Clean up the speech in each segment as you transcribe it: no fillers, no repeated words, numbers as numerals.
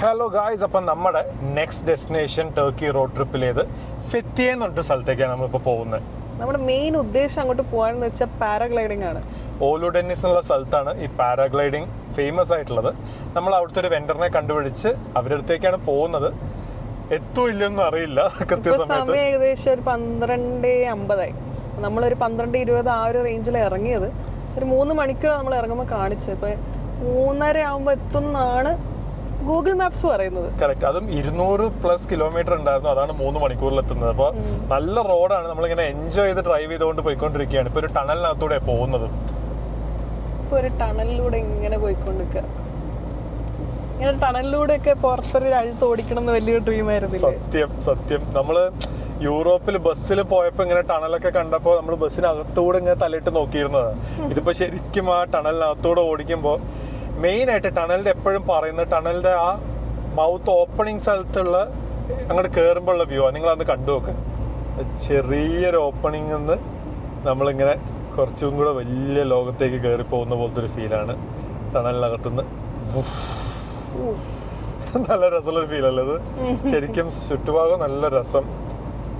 Hello guys, അപ്പം നമ്മുടെ next destination Turkey road ട്രിപ്പിലേത് ഫെത്തിയ എന്ന് പറഞ്ഞിട്ട് സ്ഥലത്തേക്കാണ് നമ്മളിപ്പോൾ പോകുന്നത്. നമ്മുടെ മെയിൻ ഉദ്ദേശം അങ്ങോട്ട് പോകാനെന്ന് വെച്ചാൽ പാരാഗ്ലൈഡിംഗ് ആണ്. ഓലു ഡെന്നിസ് എന്നുള്ള സ്ഥലത്താണ് ഈ പാരാഗ്ലൈഡിങ് ഫേമസ് ആയിട്ടുള്ളത്. നമ്മൾ അവിടുത്തെ ഒരു വെണ്ടറിനെ കണ്ടുപിടിച്ച് അവരുടെ അടുത്തേക്കാണ് പോകുന്നത്. എത്തോ ഇല്ലെന്നും അറിയില്ല കൃത്യസമയത്ത്. ഏകദേശം ഒരു 12:50 നമ്മളൊരു 12:20 ആ ഒരു റേഞ്ചിൽ ഇറങ്ങിയത്. ഒരു 3 മണിക്കൂർ നമ്മൾ ഇറങ്ങുമ്പോൾ കാണിച്ചു. ഇപ്പൊ 3:30 ആകുമ്പോൾ എത്തുന്നാണ് ഗൂഗിൾ മാപ്സ് പറയുന്നത്. കറക്റ്റ്. അതും 200+ കിലോമീറ്റർ ഉണ്ടായിരുന്നു. അതാണ് 3 മണിക്കൂറിൽ എത്തുന്നത്. അപ്പോൾ നല്ല റോഡാണ്. നമ്മളിങ്ങനെ എൻജോയ് ചെയ്ത് ഡ്രൈവ് ചെയ്തുകൊണ്ട് പോയിക്കൊണ്ടിരിക്കുകയാണ്. ഇപ്പൊ ഒരു ടണലിനകത്തൂടെ പോകുന്നത്. ഇപ്പൊ ഒരു ടണലിലൂടെ ഇങ്ങനെ പോയിക്കൊണ്ടിരിക്കുക. ഇങ്ങനെ ടണലിലൂടെ ഒക്കെ പുറത്തൊരു അഴുത്ത് ഓടിക്കണം എന്ന് വലിയൊരു ഡ്രീം ആയിരുന്നു. സത്യം നമ്മള് യൂറോപ്പിൽ ബസ്സിൽ പോയപ്പോ ഇങ്ങനെ ടണലൊക്കെ കണ്ടപ്പോൾ നമ്മൾ ബസ്സിനകത്തൂടെ ഇങ്ങനെ തലയിട്ട് നോക്കിയിരുന്നത്. ഇതിപ്പോ ശരിക്കും ആ ടണലിനകത്തൂടെ ഓടിക്കുമ്പോൾ മെയിൻ ആയിട്ട് ടണലിന്റെ എപ്പോഴും പറയുന്നത് ടണലിന്റെ ആ മൗത്ത് ഓപ്പണിങ് സ്ഥലത്തുള്ള അങ്ങോട്ട് കയറുമ്പോൾ ഉള്ള വ്യൂ നിങ്ങൾ അന്ന് കണ്ടു നോക്ക്. ചെറിയൊരു ഓപ്പണിംഗ് നിന്ന് നമ്മളിങ്ങനെ കുറച്ചും കൂടെ വലിയ ലോകത്തേക്ക് കയറി പോകുന്ന പോലത്തെ ഒരു ഫീലാണ് ടണലിനകത്തുനിന്ന്. നല്ല രസമുള്ളൊരു ഫീലല്ലേ അത്. ശരിക്കും ചുറ്റുഭാഗം നല്ല രസം.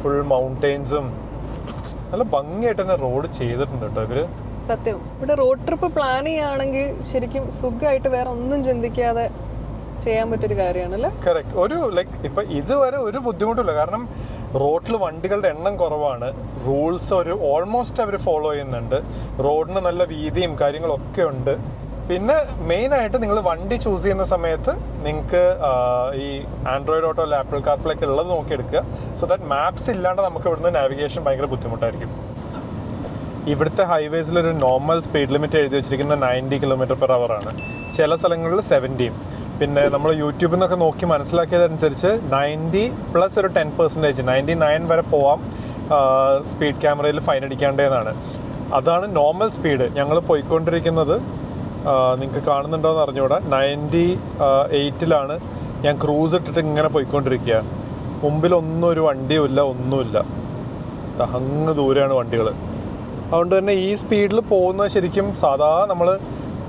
ഫുൾ മൗണ്ടെയിൻസും നല്ല ഭംഗിയായിട്ട് തന്നെ റോഡ് ചെയ്തിട്ടുണ്ട് കേട്ടോ ഇവര്. സത്യം. ഇവിടെ റോഡ് ട്രിപ്പ് പ്ലാൻ ചെയ്യുകയാണെങ്കിൽ ശരിക്കും സുഖമായിട്ട് വേറെ ഒന്നും ചിന്തിക്കാതെ ചെയ്യാൻ പറ്റിയൊരു കാര്യമാണല്ലേ. കറക്റ്റ്. ഒരു ഇപ്പൊ ഇതുവരെ ഒരു ബുദ്ധിമുട്ടില്ല. കാരണം റോഡിൽ വണ്ടികളുടെ എണ്ണം കുറവാണ്. റൂൾസ് ഓൾമോസ്റ്റ് അവർ ഫോളോ ചെയ്യുന്നുണ്ട്. റോഡിന് നല്ല വീതിയും കാര്യങ്ങളൊക്കെ ഉണ്ട്. പിന്നെ മെയിൻ ആയിട്ട് നിങ്ങൾ വണ്ടി ചൂസ് ചെയ്യുന്ന സമയത്ത് നിങ്ങൾക്ക് ഈ ആൻഡ്രോയിഡ് ഓട്ടോ അല്ല ആപ്പിൾ കാർപ്ലേ ഒക്കെ ഉള്ളത് നോക്കിയെടുക്കുക. സോ ദാറ്റ് മാപ്സ് ഇല്ലാണ്ട് നമുക്ക് ഇവിടുന്ന് നാവിഗേഷൻ ഭയങ്കര ബുദ്ധിമുട്ടായിരിക്കും. ഇവിടുത്തെ ഹൈവേസിലൊരു നോർമൽ സ്പീഡ് ലിമിറ്റ് എഴുതി വെച്ചിരിക്കുന്ന 90 km/h ആണ്. ചില സ്ഥലങ്ങളിൽ 70. പിന്നെ നമ്മൾ യൂട്യൂബിൽ നിന്നൊക്കെ നോക്കി മനസ്സിലാക്കിയതനുസരിച്ച് 90+ ഒരു 10%, 99 വരെ പോവാം സ്പീഡ് ക്യാമറയിൽ ഫൈൻ അടിക്കേണ്ടതെന്നാണ്. അതാണ് നോർമൽ സ്പീഡ്. ഞങ്ങൾ പോയിക്കൊണ്ടിരിക്കുന്നത് നിങ്ങൾക്ക് കാണുന്നുണ്ടോ എന്ന് അറിഞ്ഞുകൂടാ. 98ലാണ് ഞാൻ ക്രൂസ് ഇട്ടിട്ട് ഇങ്ങനെ പോയിക്കൊണ്ടിരിക്കുക. മുമ്പിലൊന്നും ഒരു വണ്ടിയും ഇല്ല, ഒന്നുമില്ല. അങ്ങ് ദൂരെയാണ് വണ്ടികൾ. അതുകൊണ്ട് തന്നെ ഈ സ്പീഡിൽ പോകുന്നത് ശരിക്കും സാധാ നമ്മൾ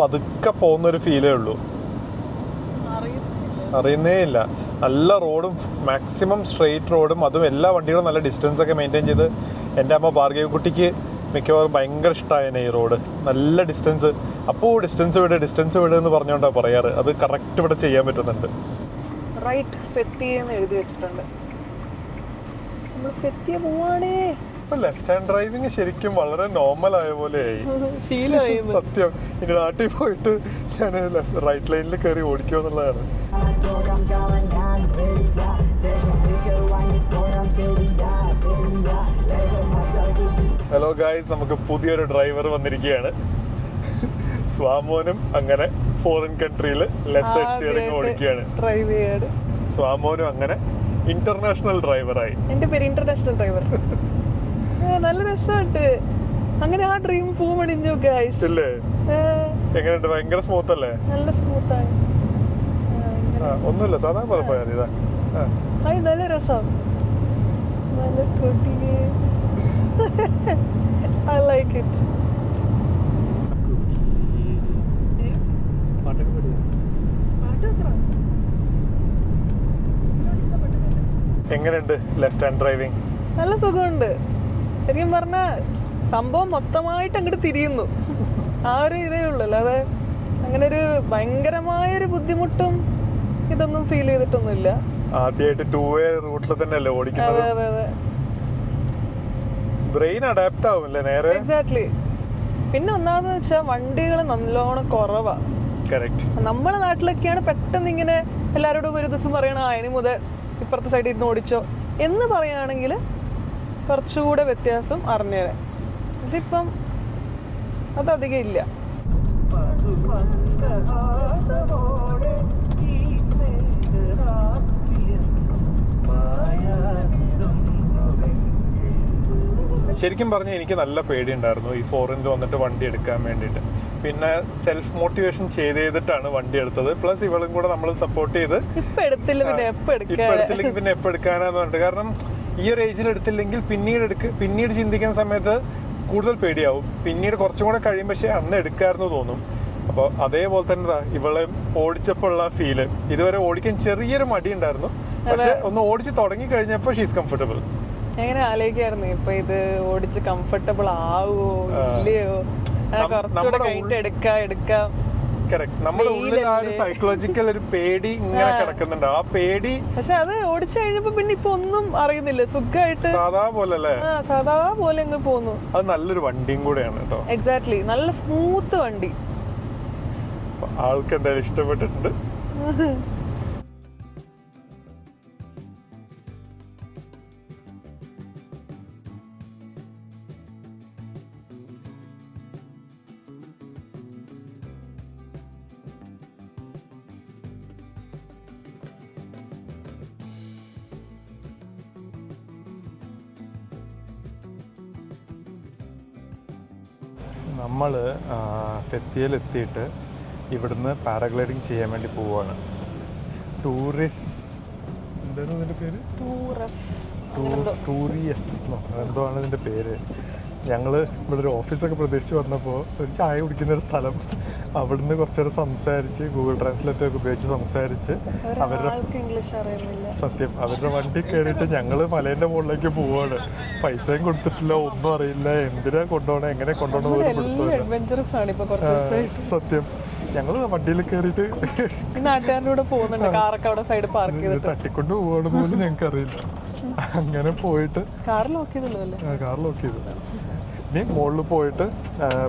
പതുക്കെ പോകുന്നൊരു ഫീലേ ഉള്ളൂ. അറിയുന്നേ ഇല്ല. നല്ല റോഡും മാക്സിമം സ്ട്രെയിറ്റ് റോഡും, അതും എല്ലാ വണ്ടികളും നല്ല ഡിസ്റ്റൻസ് ഒക്കെ മെയിൻറ്റെയിൻ ചെയ്ത്. എൻ്റെ അമ്മ ഭാർഗവ കുട്ടിക്ക് മിക്കവാറും ഭയങ്കര ഇഷ്ടമായേനെ ഈ റോഡ്. നല്ല ഡിസ്റ്റൻസ്. അപ്പോൾ ഡിസ്റ്റൻസ് വിട് എന്ന് പറഞ്ഞുകൊണ്ടാണ് പറയാറ്. അത് കറക്റ്റ് ഇവിടെ ചെയ്യാൻ പറ്റുന്നുണ്ട്. റൈറ്റ് ഫെത്തിയ എന്ന് എഴുതി വെച്ചിട്ടുണ്ട്. നമ്മൾ ഫെത്തിയ പോവാണേ. ലെഫ്റ്റ് ഹാൻഡ് ഡ്രൈവിംഗ് ശരിക്കും വളരെ നോർമൽ ആയ പോലെയായി. സത്യം. ഇനി നാട്ടിൽ പോയിട്ട് ഞാൻ റൈറ്റ് ലൈനിൽ കയറി ഓടിക്കുക എന്നുള്ളതാണ്. ഹലോ ഗായ്സ്, നമുക്ക് പുതിയൊരു ഡ്രൈവർ വന്നിരിക്കുകയാണ്. സ്വാമോനും അങ്ങനെ ഫോറിൻ കൺട്രിയിൽ ലെഫ്റ്റ് സൈഡ് സ്റ്റിയറിംഗ് ഓടിക്കുകയാണ്. സ്വാമോനും അങ്ങനെ ഇന്റർനാഷണൽ ഡ്രൈവറായി. എന്റെ പേര് ഇന്റർനാഷണൽ ഡ്രൈവർ. നല്ല രസമുണ്ട്. അങ്ങനെ ആ ഡ്രീം പൂമണിഞ്ഞു ഗൈസ്. ഇല്ലേ? എങ്ങനെയുണ്ട്? ഭയങ്കര സ്മൂത്ത് അല്ലേ? നല്ല സ്മൂത്ത് ആണ്. ഒന്നുമില്ല, സാധാരണ പോലെ പോയാൽ ഇതാ. നല്ല രസം. നല്ല കുട്ടിയെ. I like it. എങ്ങനെയുണ്ട് ലെഫ്റ്റ് ഹാൻഡ് ഡ്രൈവിംഗ്? നല്ല സുഖമുണ്ട്. ശരിക്കും പറഞ്ഞാൽ സംഭവം മൊത്തമായിട്ട് അങ്ങോട്ട് തിരിയുന്നു. ആ ഒരു ഇതേ ഉള്ളൂ. അല്ലാതെ അങ്ങനെ ഒരു ഭയങ്കരമായൊരു ബുദ്ധിമുട്ടും ഇതൊന്നും ഫീൽ ചെയ്തിട്ടൊന്നുമില്ല. ആദ്യമായിട്ട് 2-way റൂട്ടിൽ തന്നെയല്ലേ ഓടിക്കുന്നത്. അതെ. ബ്രെയിൻ അഡാപ്റ്റ് ആവുമല്ലേ നേരെ. എക്സാക്ട്ലി. പിന്നെ ഒന്നാമെന്ന് വെച്ചാൽ വണ്ടികൾ നല്ലോണം കുറവാ. കറക്റ്റ്. നമ്മളെ നാട്ടിലൊക്കെയാണ് പെട്ടെന്ന് ഇങ്ങനെ എല്ലാവരോടും ഒരു ദിവസം പറയണം ഇനി മുതൽ ഇപ്പുറത്തെ സൈഡിൽ ഇരുന്ന് ഓടിച്ചോ എന്ന് പറയുകയാണെങ്കിൽ കുറച്ചുകൂടെ വ്യത്യാസം അറിഞ്ഞേരെ. ഇതിപ്പം അതധികം ഇല്ല. ശരിക്കും പറഞ്ഞാൽ എനിക്ക് നല്ല പേടിയുണ്ടായിരുന്നു ഈ ഫോറിനിൽ വന്നിട്ട് വണ്ടി എടുക്കാൻ വേണ്ടിയിട്ട്. പിന്നെ സെൽഫ് മോട്ടിവേഷൻ ചെയ്തിട്ടാണ് വണ്ടി എടുത്തത്. പ്ലസ് ഇവളും കൂടെ നമ്മൾ സപ്പോർട്ട് ചെയ്ത് ഇപ്പൊ എടുത്തില്ലെങ്കിൽ പിന്നെ എപ്പോൾ എടുക്കാനാന്ന് പറഞ്ഞിട്ട്. കാരണം ഈ ഒരു ഏജിൽ എടുത്തില്ലെങ്കിൽ പിന്നീട് ചിന്തിക്കുന്ന സമയത്ത് കൂടുതൽ പേടിയാവും. പിന്നീട് കുറച്ചും കൂടെ കഴിയും, പക്ഷേ അന്ന് എടുക്കാമെന്ന് തോന്നും. അപ്പോൾ അതേപോലെ തന്നെ ഇവളെ ഓടിച്ചപ്പോൾ ഉള്ള ഫീല്, ഇതുവരെ ഓടിക്കാൻ ചെറിയൊരു മടി ഉണ്ടായിരുന്നു, പക്ഷെ ഒന്ന് ഓടിച്ച് തുടങ്ങി കഴിഞ്ഞപ്പോൾ ഷീസ് കംഫർട്ടബിൾ. എങ്ങനെ ആലോചിക്കായിരുന്നു ഇപ്പൊ ഇത് ഓടിച്ച് കംഫർട്ടബിൾ ആവോ ഇല്ലയോ, കുറച്ചുകൂടെ കഴിഞ്ഞിട്ട് എടുക്കാം. നമ്മുടെ ഉള്ളിൽ ആ ഒരു സൈക്കോളജിക്കൽ ഒരു പേടി ഇങ്ങനെ കിടക്കുന്നുണ്ട്. ആ പേടി പക്ഷെ അത് ഓടിച്ചു കഴിഞ്ഞപ്പോ പിന്നെ ഇപ്പൊ ഒന്നും അറിയുന്നില്ല, സുഖമായിട്ട് സാധാ പോലെ അല്ലേ, സാധാ പോലെ അങ്ങ് പോന്നു. അത് നല്ലൊരു വണ്ടിയും കൂടെയാണ് കേട്ടോ. എക്സാക്ട്ലി, നല്ല സ്മൂത്ത് വണ്ടി. ആൾക്ക് എന്തായാലും ഇഷ്ടപ്പെട്ടിട്ടുണ്ട്. നമ്മൾ ഫെത്തിയിലെത്തിയിട്ട് ഇവിടുന്ന് പാരാഗ്ലൈഡിങ് ചെയ്യാൻ വേണ്ടി പോവുകയാണ്. എന്തായിരുന്നു ഇതിൻ്റെ പേര്? ടൂറിയസ്ന്നോ എന്തോ ആണ് ഇതിൻ്റെ പേര്. ഞങ്ങൾ ഇവിടെ ഒരു ഓഫീസൊക്കെ പ്രതീക്ഷിച്ച് വന്നപ്പോൾ ഒരു ചായ കുടിക്കുന്നൊരു സ്ഥലം, അവിടുന്ന് കുറച്ച് നേരം സംസാരിച്ച് ഗൂഗിൾ ട്രാൻസ്ലേറ്റ് ഒക്കെ ഉപയോഗിച്ച് സംസാരിച്ച് അവരുടെ വണ്ടി കയറിയിട്ട് ഞങ്ങൾ മലേൻ്റെ മുകളിലേക്ക് പോവാണ്. പൈസയും കൊടുത്തിട്ടില്ല, ഒന്നും അറിയില്ല, എന്തിനാ കൊണ്ടുപോകണം എങ്ങനെ കൊണ്ടുപോകണം പോലും കൊടുത്തു. സത്യം, ഞങ്ങൾ വണ്ടിയിൽ കയറിയിട്ട് തട്ടിക്കൊണ്ട് പോവാണെന്ന് പോലും ഞങ്ങൾക്ക് അറിയില്ല. അങ്ങനെ പോയിട്ട് കാർ ലോക്ക് ചെയ്തു. ഇനി മുകളിൽ പോയിട്ട്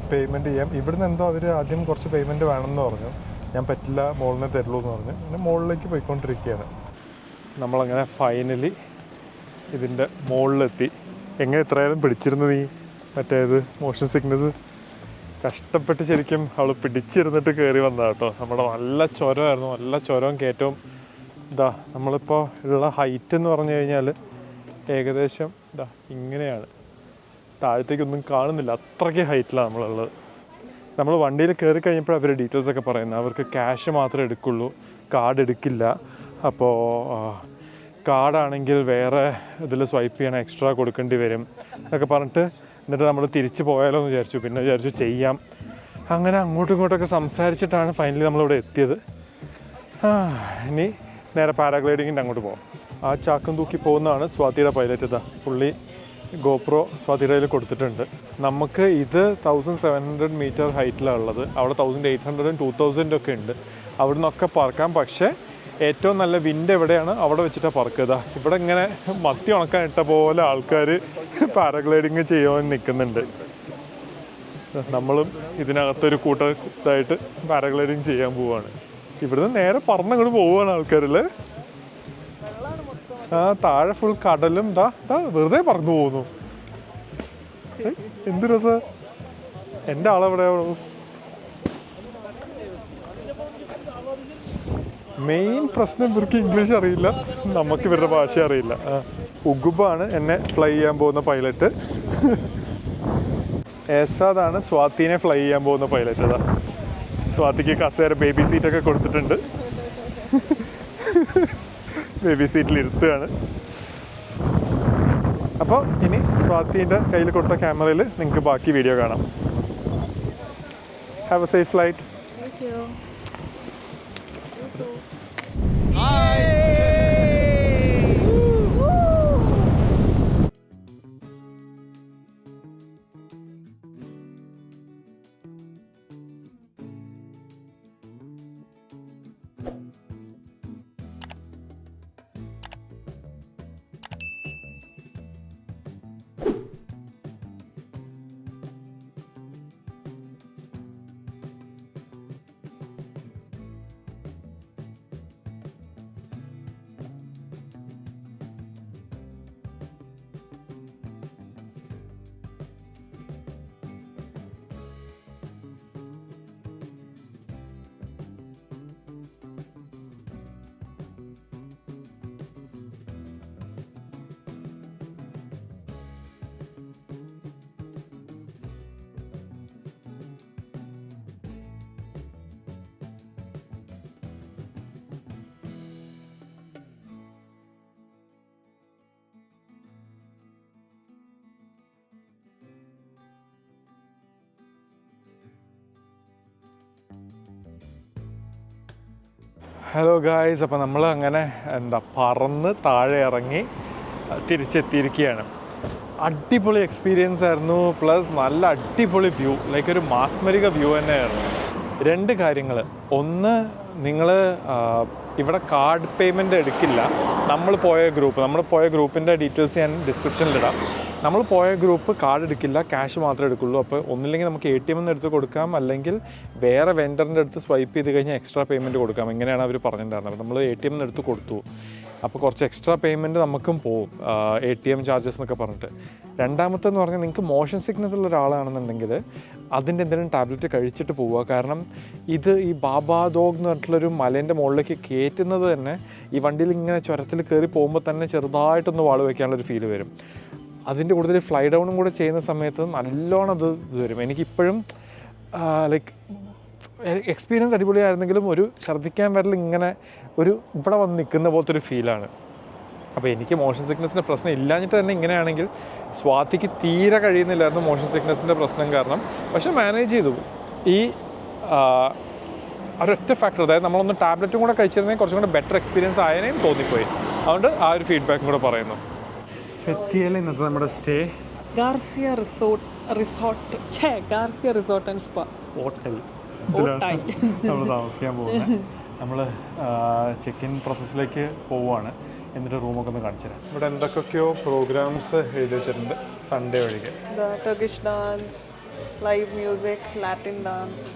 പേയ്മെൻറ്റ് ചെയ്യാം. ഇവിടുന്ന് എന്തോ അവർ ആദ്യം കുറച്ച് പേയ്മെൻറ്റ് വേണമെന്ന് പറഞ്ഞു. ഞാൻ പറ്റില്ല, മുകളിൽ തരുള്ളൂ എന്ന് പറഞ്ഞു. അങ്ങനെ മുകളിലേക്ക് പോയിക്കൊണ്ടിരിക്കുകയാണ്. നമ്മളങ്ങനെ ഫൈനലി ഇതിൻ്റെ മുകളിലെത്തി. എങ്ങനെ ഇത്രയാലും പിടിച്ചിരുന്നു നീ മറ്റേത് മോഷൻ സിക്നസ്? കഷ്ടപ്പെട്ട് ശരിക്കും അവൾ പിടിച്ചിരുന്നിട്ട് കയറി വന്നതാണ് കേട്ടോ. നമ്മുടെ നല്ല ചുരമായിരുന്നു, നല്ല ചുരവും കയറ്റവും. നമ്മളിപ്പോൾ ഉള്ള ഹൈറ്റ് എന്ന് പറഞ്ഞു കഴിഞ്ഞാൽ ഏകദേശം ഇങ്ങനെയാണ്, താഴത്തേക്കൊന്നും കാണുന്നില്ല, അത്രയ്ക്ക് ഹൈറ്റിലാണ് നമ്മളുള്ളത്. നമ്മൾ വണ്ടിയിൽ കയറി കഴിഞ്ഞപ്പോൾ അവർ ഡീറ്റെയിൽസൊക്കെ പറയുന്നത് അവർക്ക് ക്യാഷ് മാത്രമേ എടുക്കുള്ളൂ, കാർഡ് എടുക്കില്ല. അപ്പോൾ കാർഡാണെങ്കിൽ വേറെ ഇതിൽ സ്വൈപ്പ് ചെയ്യണം, എക്സ്ട്രാ കൊടുക്കേണ്ടി വരും എന്നൊക്കെ പറഞ്ഞിട്ട്, എന്നിട്ട് നമ്മൾ തിരിച്ച് പോയാലോ എന്ന് വിചാരിച്ചു. പിന്നെ വിചാരിച്ചു ചെയ്യാം. അങ്ങനെ അങ്ങോട്ടും ഇങ്ങോട്ടൊക്കെ സംസാരിച്ചിട്ടാണ് ഫൈനലി നമ്മളിവിടെ എത്തിയത്. ഇനി നേരെ പാരാഗ്ലൈഡിങ്ങിൻ്റെ അങ്ങോട്ട് പോകാം. ആ ചാക്കം തൂക്കി പോകുന്നതാണ് സ്വാതിയുടെ പൈലറ്റ്. പുള്ളി ഗോപ്രോ സ്വാതിയുടെ കയ്യിൽ കൊടുത്തിട്ടുണ്ട്. നമുക്ക് ഇത് 1700 മീറ്റർ ഹൈറ്റിലാണ് ഉള്ളത്. അവിടെ 1800 2000 ഒക്കെ ഉണ്ട്. അവിടെ നിന്നൊക്കെ പറക്കാം. പക്ഷേ ഏറ്റവും നല്ല വിൻഡ് എവിടെയാണ് അവിടെ വെച്ചിട്ടാണ് പറക്കുക. ഇവിടെ ഇങ്ങനെ മത്തി ഉണക്കാൻ ഇട്ട പോലെ ആൾക്കാർ പാരാഗ്ലൈഡിങ് ചെയ്യാൻ നിൽക്കുന്നുണ്ട്. നമ്മളും ഇതിനകത്തൊരു കൂട്ടത്തായിട്ട് പാരാഗ്ലൈഡിങ് ചെയ്യാൻ പോവുകയാണ്. ഇവിടുന്ന് നേരെ പറന്നങ്ങോട്ട് പോവുകയാണ് ആൾക്കാരല്ലേ. താഴെ ഫുൾ കടലും വെറുതെ പറന്നു പോകുന്നു. എന്ത് രസ. എൻ്റെ ആളെവിടെയാണോ? മെയിൻ പ്രശ്നം ഇവർക്ക് ഇംഗ്ലീഷ് അറിയില്ല, നമുക്ക് ഇവരുടെ ഭാഷ അറിയില്ല. ഉഗുബാണ് എന്നെ ഫ്ലൈ ചെയ്യാൻ പോകുന്ന പൈലറ്റ്. ഏസാദാണ് സ്വാതിനെ ഫ്ലൈ ചെയ്യാൻ പോകുന്ന പൈലറ്റ്. സ്വാതിക്ക് കസേര ബേബി സീറ്റൊക്കെ കൊടുത്തിട്ടുണ്ട്. ബേബി സീറ്റിൽ ഇരുത്തുകയാണ്. അപ്പോൾ ഇനി സ്വാതിൻ്റെ കയ്യിൽ കൊടുത്ത ക്യാമറയിൽ നിങ്ങൾക്ക് ബാക്കി വീഡിയോ കാണാം. Have A safe flight. Hello guys, അപ്പോൾ നമ്മൾ അങ്ങനെ പറന്ന് താഴെ ഇറങ്ങി തിരിച്ചെത്തിയിരിക്കുകയാണ്. അടിപൊളി എക്സ്പീരിയൻസ് ആയിരുന്നു. പ്ലസ് നല്ല അടിപൊളി വ്യൂ, ലൈക്ക് ഒരു മാസ്മരിക വ്യൂ തന്നെയായിരുന്നു. 2 കാര്യങ്ങൾ. ഒന്ന്, നിങ്ങൾ ഇവിടെ കാർഡ് പേയ്മെൻറ്റ് എടുക്കില്ല. നമ്മൾ പോയ ഗ്രൂപ്പിൻ്റെ ഡീറ്റെയിൽസ് ഞാൻ ഡിസ്ക്രിപ്ഷനിലിടാം. നമ്മൾ പോയ ഗ്രൂപ്പ് കാർഡ് എടുക്കില്ല, ക്യാഷ് മാത്രമേ എടുക്കുള്ളൂ. അപ്പോൾ ഒന്നില്ലെങ്കിൽ നമുക്ക് ATM നിന്ന് എടുത്ത് കൊടുക്കാം, അല്ലെങ്കിൽ വേറെ വെൻഡറിൻ്റെ അടുത്ത് സ്വൈപ്പ് ചെയ്ത് കഴിഞ്ഞാൽ എക്സ്ട്രാ പേയ്മെൻറ്റ് കൊടുക്കാം. ഇങ്ങനെയാണ് അവർ പറഞ്ഞിട്ടുണ്ടായിരുന്നത്. നമ്മൾ ATM നിന്ന് എടുത്ത് കൊടുത്തു. അപ്പോൾ കുറച്ച് എക്സ്ട്രാ പേയ്മെൻറ്റ് നമുക്കും പോവും, ATM ചാർജസ് എന്നൊക്കെ പറഞ്ഞിട്ട്. രണ്ടാമത്തെന്ന് പറഞ്ഞാൽ നിങ്ങൾക്ക് മോഷൻ സിക്നസ് ഉള്ള ഒരാളാണെന്നുണ്ടെങ്കിൽ അതിൻ്റെ എന്തെങ്കിലും ടാബ്ലറ്റ് കഴിച്ചിട്ട് പോവുക. കാരണം ഈ ബാബാദോഗ് എന്ന് പറഞ്ഞിട്ടുള്ളൊരു മലേൻ്റെ മുകളിലേക്ക് കയറ്റുന്നത് തന്നെ ഈ വണ്ടിയിൽ ഇങ്ങനെ ചുരത്തിൽ കയറി പോകുമ്പോൾ തന്നെ ചെറുതായിട്ടൊന്ന് വാള് വയ്ക്കാനുള്ളൊരു ഫീൽ വരും. അതിൻ്റെ കൂടുതൽ ഫ്ലൈ ഡൗണും കൂടെ ചെയ്യുന്ന സമയത്ത് നല്ലോണം ഇത് വരും. എനിക്കിപ്പോഴും ലൈക്ക് എക്സ്പീരിയൻസ് അടിപൊളിയായിരുന്നെങ്കിലും ഒരു ഛർദ്ദിക്കാൻ വരൽ ഇങ്ങനെ ഇവിടെ വന്ന് നിൽക്കുന്ന പോലത്തെ ഒരു ഫീലാണ്. അപ്പോൾ എനിക്ക് മോഷൻ സിക്നസിൻ്റെ പ്രശ്നം ഇല്ലാഞ്ഞിട്ട് തന്നെ ഇങ്ങനെയാണെങ്കിൽ സ്വാതിക്ക് തീരെ കഴിയുന്നില്ലായിരുന്നു മോഷൻ സിക്നസിൻ്റെ പ്രശ്നം കാരണം. പക്ഷെ മാനേജ് ചെയ്തു. ഈ ഒരൊറ്റ ഫാക്ടർ, അതായത് നമ്മളൊന്ന് ടാബ്ലറ്റും കൂടെ കഴിച്ചിരുന്നെങ്കിൽ കുറച്ചും കൂടെ ബെറ്റർ എക്സ്പീരിയൻസ് ആയതിനേയും തോന്നിപ്പോയി. അതുകൊണ്ട് ആ ഒരു ഫീഡ്ബാക്കും കൂടെ പറയുന്നു. ഫെത്തിയയിൽ ഇന്നത്തെ നമ്മുടെ stay Garcia resort and spa hotel നമ്മൾ താമസിക്കാൻ പോകുന്നത്. നമ്മൾ ചെക്ക് ഇൻ പ്രോസസ്സിലേക്ക് പോവുകയാണ്. എന്നിട്ട് റൂമൊക്കെ ഒന്ന് കാണിച്ചു തരാം. ഇവിടെ എന്തൊക്കെയോ പ്രോഗ്രാംസ് എഴുതി വെച്ചിട്ടുണ്ട് സൺഡേ ഒഴികെ. Turkish dance, live music, Latin dance.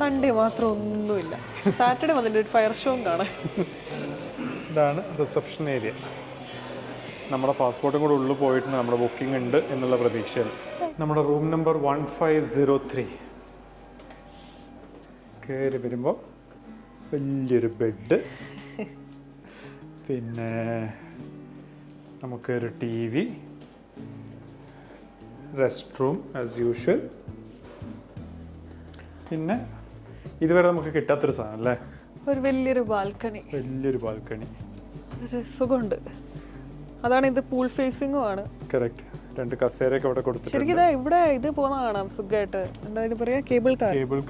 Sunday മാത്രം ഒന്നുമില്ല. സാറ്റർഡേ വന്നിട്ട് ഒരു ഫയർ ഷോ കാണാൻ. ഇതാണ് റിസപ്ഷൻ ഏരിയ. നമ്മുടെ പാസ്പോർട്ടും കൂടെ ഉള്ളിൽ പോയിട്ടുണ്ട്. നമ്മുടെ ബുക്കിംഗ് ഉണ്ട് എന്നുള്ള പ്രതീക്ഷയിൽ. നമ്മുടെ റൂം നമ്പർ 1503. കയറി വരുമ്പോൾ വലിയൊരു ബെഡ്, പിന്നെ നമുക്കൊരു TV, rest room as usual. പിന്നെ ഇതുവരെ നമുക്ക് കിട്ടാത്തൊരു സാധനം അല്ലേ, ഒരു വലിയൊരു ബാൽക്കണി. ഒരു സുഖമുണ്ട്. അതാണ് ഇത്. പൂൾ ഫേസിംഗും ആണ്. കറക്റ്റ്. 2 കസേരയൊക്കെ അവിടെ കൊടുത്തിട്ടുണ്ട്. ശരിക്കും ഇവിടെ ഇത് പോകുന്ന കാണാം സുഖമായിട്ട്. എന്താ പറയാ, കേബിൾ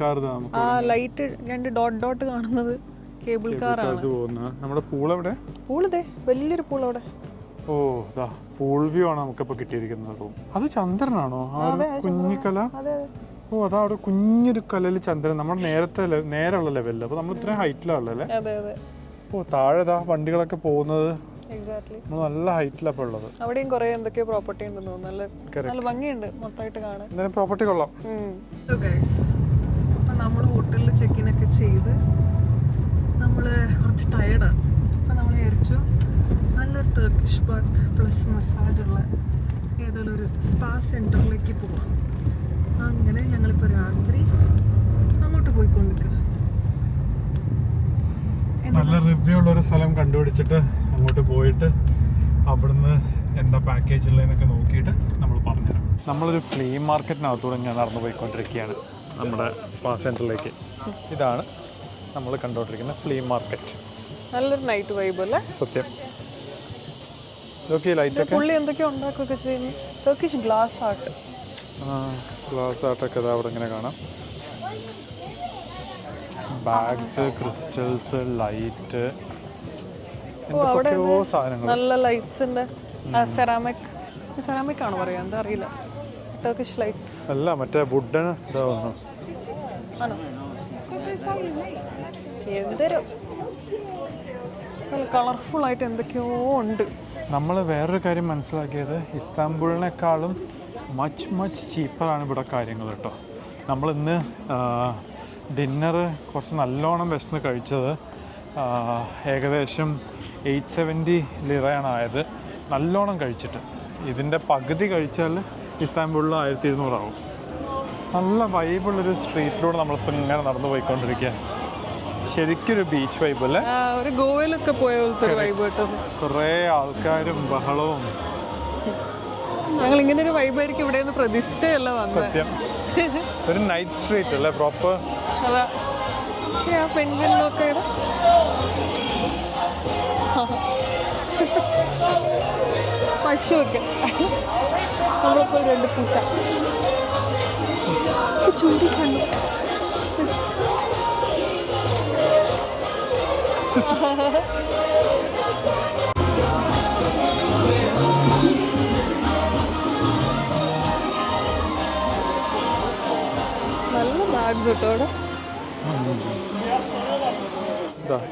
കാർ. ആ ലൈറ്റ് 2 ഡോട്ട് കാണുന്നത് കേബിൾ കാറാണ്. നമ്മുടെ പൂൾ എവിടെ? പൂളിതേ, വലിയൊരു പൂൾ അവിടെ. ഓ, പൂൾ വ്യൂ ആണ് നമുക്കിപ്പോൾ കിട്ടിയിരിക്കുന്നത് റൂം. അത് ചന്ദ്രനാണോ കുഞ്ഞിക്കല? ഓ, അതാ അവിടെ കുഞ്ഞൊരു കലയിൽ ചന്ദ്രൻ. നമ്മുടെ നേരെയുള്ള ലെവലിൽ. അപ്പോൾ നമ്മൾ ഇത്രയും ഹൈറ്റിലാണല്ലേ? ഓ, താഴെ വണ്ടികളൊക്കെ പോകുന്നത് നല്ല ഹൈറ്റിലാണ് ഇപ്പോൾ ഉള്ളത്. അവിടെയും കുറെ എന്തൊക്കെയോ പ്രോപ്പർട്ടി ഉണ്ടെന്ന് തോന്നുന്നു. നല്ല ഭംഗിയുണ്ട് മൊത്തമായിട്ട് കാണാൻ. എന്തായാലും പ്രോപ്പർട്ടി കൊള്ളാം. അപ്പം നമ്മൾ ഹോട്ടലിൽ ചെക്ക് ഇൻ ഒക്കെ ചെയ്ത് നമ്മൾ കുറച്ച് ടയേർഡാണ്. അപ്പം നമ്മൾ വിചാരിച്ചു നല്ലൊരു ടർക്കിഷ് ബാത്ത് പ്ലസ് മസാജുള്ള ഏതെങ്കിലും ഒരു സ്പാ സെൻറ്ററിലേക്ക് പോവാം. അങ്ങനെ ഞങ്ങളിപ്പോൾ രാത്രി അങ്ങോട്ട് പോയിക്കൊണ്ടിരിക്കണം. നല്ല റിവ്യൂ ഉള്ളൊരു സ്ഥലം കണ്ടുപിടിച്ചിട്ട് അങ്ങോട്ട് പോയിട്ട് അവിടുന്ന് എന്താ പാക്കേജ് ഉള്ളതെന്നൊക്കെ നോക്കിയിട്ട് നമ്മൾ പറഞ്ഞുതരാം. നമ്മളൊരു ഫ്ലീ മാർക്കറ്റിനകത്തൂടെ ഞാൻ നടന്നു പോയിക്കൊണ്ടിരിക്കുകയാണ് നമ്മുടെ സ്പാ സെൻറ്ററിലേക്ക്. ഇതാണ് നമ്മൾ കണ്ടുകൊണ്ടിരിക്കുന്ന ഫ്ലീ മാർക്കറ്റ്. നല്ലൊരു നൈറ്റ് വൈബ് അല്ലേ? സത്യം. ഇതൊക്കെ ലൈറ്റൊക്കെ പുള്ളി എന്തൊക്കെയോ ഉണ്ടാക്കുകയൊക്കെ ചെയ്യുന്നു. Turkish glass art. ഗ്ലാസ് ആർട്ടൊക്കെ അവിടെ ഇങ്ങനെ കാണാം. ബാഗ്സ്, ക്രിസ്റ്റൽസ്, ലൈറ്റ്, എന്തൊക്കെയോ സാധനങ്ങൾ. നല്ല ലൈറ്റ്സിന്റെ സെറാമിക് ആണോ പറയാ, എന്താ അറിയില്ല. ടർക്കിഷ് ലൈറ്റ്സ് അല്ല, മറ്റേ വുഡൻ ആണോ? എന്തൊരു കളർഫുൾ ആയിട്ട് എന്തൊക്കെയോ ഉണ്ട്. നമ്മൾ വേറൊരു കാര്യം മനസ്സിലാക്കിയത്, ഇസ്താംബുളിനേക്കാളും മച്ച് ചീപ്പറാണ് ഇവിടെ കാര്യങ്ങൾ കേട്ടോ. നമ്മളിന്ന് ഡിന്നറ് കുറച്ച് നല്ലോണം വിശന്ന് കഴിച്ചത് ഏകദേശം 870 ലിറയാണ് ആയത്. നല്ലോണം കഴിച്ചിട്ട് ഇതിൻ്റെ പകുതി കഴിച്ചാൽ ഇസ്താംബുളിൽ 1200 ആവും. നല്ല വൈബുള്ളൊരു സ്ട്രീറ്റിലൂടെ നമ്മളിപ്പോൾ ഇങ്ങനെ നടന്നു പോയിക്കൊണ്ടിരിക്കുക. ശരിക്കൊരു ബീച്ച് വൈബ് അല്ലേ? ഒരു ഗോവയിലൊക്കെ പോയ പോലത്തെ വൈബ് കേട്ടോ. കുറേ ആൾക്കാരും ബഹളവും. ഞങ്ങൾ ഇങ്ങനെ ഒരു വൈബായിരിക്കും ഇവിടെ നിന്ന് പ്രതീക്ഷിച്ചല്ല വന്നത്. സത്യം. ഒരു നൈറ്റ് സ്ട്രീറ്റ് അല്ലേ പ്രോപ്പർ? അതാ പെൻഗ്വിനൊക്കെ പശുവൊക്കെ. നമ്മളിപ്പോൾ 2 പൂച്ച ചൂടി ചണ്ടു. നല്ല ബാഗ്സ് കേട്ടോ അവിടെ.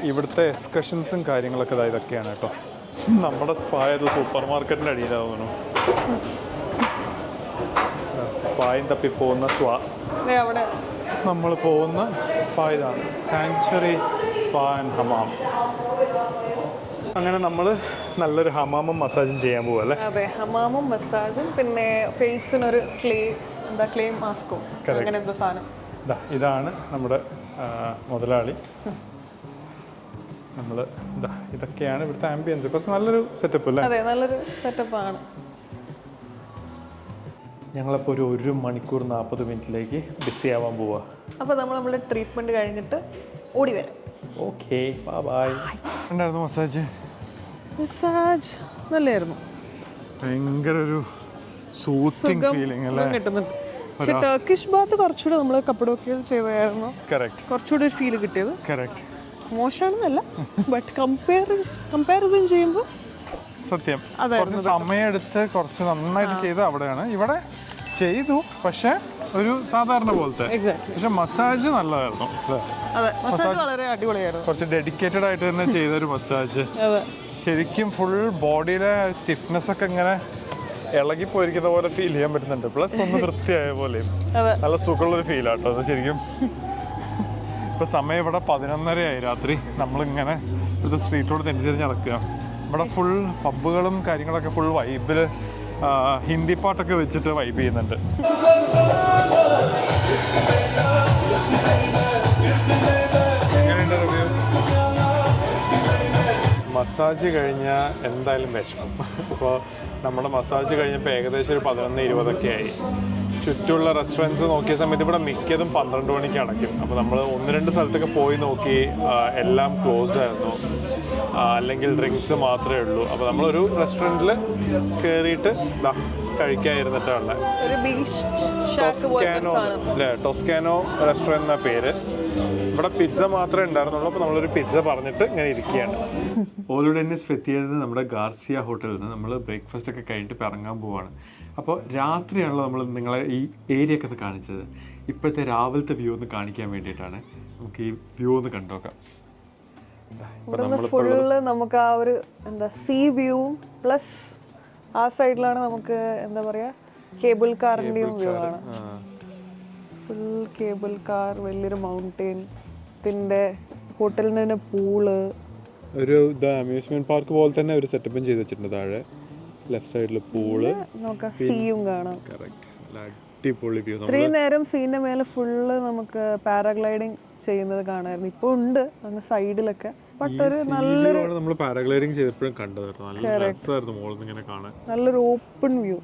ഇവിടുത്തെ എക്സ്കർഷൻസും കാര്യങ്ങളൊക്കെ ഇതൊക്കെയാണ് കേട്ടോ. നമ്മുടെ സ്പാ ഇത് സൂപ്പർ മാർക്കറ്റിൻ്റെ അടിയിലാവുന്നു. സ്പായും തപ്പി പോകുന്ന അവിടെ നമ്മൾ പോകുന്ന സ്പാ ഇതാണ്, സാങ്ച്വറീസ് സ്പാ ആൻഡ് ഹമാം. അങ്ങനെ നമ്മൾ നല്ലൊരു ഹമാമും മസാജും ചെയ്യാൻ പോവാ അല്ലേ? അതെ, ഹമാമും മസാജും പിന്നെ ഫേസിനൊരു ക്ലേ മാസ്കും അങ്ങനെ എന്തോ സാധനം. ഇതാണ് നമ്മുടെ മുതലാളി. നമ്മൾ ഇതൊക്കെയാണ് ഇവിടുത്തെ ആംബിയൻസ്. കുറച്ച് നല്ലൊരു സെറ്റപ്പ് അല്ലേ? അതെ, നല്ലൊരു സെറ്റപ്പാണ്. ഞങ്ങളപ്പോൾ ഒരു 1 മണിക്കൂർ 40 മിനിറ്റിലേക്ക് ബിസി ആവാൻ പോവാ. അപ്പോൾ നമ്മുടെ ട്രീറ്റ്മെൻറ്റ് കഴിഞ്ഞിട്ട് ഓടി വരാം. Okay, by. ഉണ്ടായിരുന്നു മസാജ് നല്ലായിരുന്നു. ഭയങ്കര ഒരു സൂത്തിങ് ഫീലിംഗ് അല്ലേ കിട്ടുന്നുണ്ട്. പക്ഷെ ടർക്കിഷ് ബാത്ത് കുറച്ചുകൂടെ നമ്മൾ കപ്പഡോക്കിയയിൽ ചെയ്തായിരുന്നു കുറച്ചുകൂടെ ഒരു ഫീൽ കിട്ടിയത്. മോശമാണെന്നല്ല, ബട്ട് കമ്പാരിസൺ ചെയ്യുമ്പോൾ സത്യം കുറച്ച് സമയമെടുത്ത് കുറച്ച് നന്നായിട്ട് ചെയ്ത് അവിടെയാണ്. ഇവിടെ ചെയ്തു പക്ഷെ ഒരു സാധാരണ പോലത്തെ. പക്ഷെ മസാജ് നല്ലതായിരുന്നു. വളരെ അടിപൊളിയായിരുന്നു. കുറച്ച് ഡെഡിക്കേറ്റഡ് ആയിട്ട് തന്നെ ചെയ്തൊരു മസാജ്. ശരിക്കും ഫുൾ ബോഡിയിലെ സ്റ്റിഫ്നെസ് ഒക്കെ ഇങ്ങനെ ഇളകിപ്പോയിരിക്കുന്ന പോലെ ഫീൽ ചെയ്യാൻ പറ്റുന്നുണ്ട്. പ്ലസ് ഒന്ന് വൃത്തിയായ പോലെയും നല്ല സുഖമുള്ളൊരു ഫീലാട്ടോ അത് ശരിക്കും. ഇപ്പൊ സമയം ഇവിടെ 11:30 രാത്രി. നമ്മളിങ്ങനെ ഇത് സ്ട്രീറ്റിലൂടെ തെറ്റിദ്ധരിഞ്ഞ് നടക്കുക. ഇവിടെ ഫുൾ പബ്ബുകളും കാര്യങ്ങളൊക്കെ ഫുൾ വൈബില് ഹിന്ദി പാട്ടൊക്കെ വെച്ചിട്ട് വൈബ് ചെയ്യുന്നുണ്ട്. മസാജ് കഴിഞ്ഞാൽ എന്തായാലും വിഷമം. അപ്പോൾ നമ്മുടെ മസാജ് കഴിഞ്ഞപ്പോൾ ഏകദേശം ഒരു 11:20 ആയി. ചുറ്റുമുള്ള റെസ്റ്റോറൻറ്റ്സ് നോക്കിയ സമയത്ത് ഇവിടെ മിക്കതും 12 മണിക്ക് അടയ്ക്കും. അപ്പോൾ നമ്മൾ 1-2 സ്ഥലത്തൊക്കെ പോയി നോക്കി, എല്ലാം ക്ലോസ്ഡ് ആയിരുന്നു, അല്ലെങ്കിൽ ഡ്രിങ്ക്സ് മാത്രമേ ഉള്ളൂ. അപ്പോൾ നമ്മളൊരു റെസ്റ്റോറൻറ്റിൽ കയറിയിട്ട് കഴിക്കാതിരുന്നിട്ടാണ്. ടൊസ്കാനോ റെസ്റ്റോറൻറ്റ് എന്ന പേര്. ഇവിടെ പിസ്സ മാത്രമേ ഉണ്ടായിരുന്നുള്ളൂ. അപ്പോൾ നമ്മളൊരു പിസ്സ പറഞ്ഞിട്ട് ഇങ്ങനെ ഇരിക്കുകയാണ്. ഓലുഡെന്നിസ് ഫെത്തിയത് നമ്മുടെ ഗാർസിയ ഹോട്ടലിൽ നിന്ന് നമ്മൾ ബ്രേക്ക്ഫാസ്റ്റ് ഒക്കെ കഴിഞ്ഞിട്ട് ഇപ്പോൾ ഇറങ്ങാൻ പോവുകയാണ്. അപ്പോൾ രാത്രിയാണല്ലോ നമ്മൾ നിങ്ങളെ ഈ ഏരിയ ഒക്കെ ഒന്ന് കാണിച്ചത്. ഇപ്പോഴത്തെ രാവിലത്തെ വ്യൂ ഒന്ന് കാണിക്കാൻ വേണ്ടിയിട്ടാണ്. നമുക്ക് ഈ വ്യൂ ഒന്ന് കണ്ടുനോക്കാം. ഫുള്ള് നമുക്ക് ആ ഒരു സീ വ്യൂവും പ്ലസ് ആ സൈഡിലാണ് നമുക്ക് എന്താ പറയുക കേബിൾ കാറിൻ്റെയും വ്യൂ ആണ്. ഫുൾ കേബിൾ കാർ, വലിയൊരു മൗണ്ടെയിൻ, പിന്നെ ഹോട്ടലിന് തന്നെ പൂള്, ഒരു അമ്യൂസ്മെന്റ് പാർക്ക് പോലെ തന്നെ ഒരു സെറ്റപ്പും ചെയ്ത് വെച്ചിട്ടുണ്ട്. താഴെ ലെഫ്റ്റ് സൈഡിൽ പൂള്, സീയും കാണാം. ഇത്രയും നേരം സീന്റെ മേലെ ഫുള്ള് നമുക്ക് പാരാഗ്ലൈഡിങ് ചെയ്യുന്നത് കാണായിരുന്നു. ഇപ്പൊ ഉണ്ട് അങ്ങ് സൈഡിലൊക്കെ. ബട്ട് ഒരു നല്ലൊരു നമ്മൾ പാരാഗ്ലൈഡിങ് ചെയ്തപ്പോഴും കണ്ടതായിരുന്നു. നല്ല രസമായിരുന്നു മോളിൽ നിന്ന് ഇങ്ങനെ കാണാൻ. നല്ലൊരു ഓപ്പൺ വ്യൂ.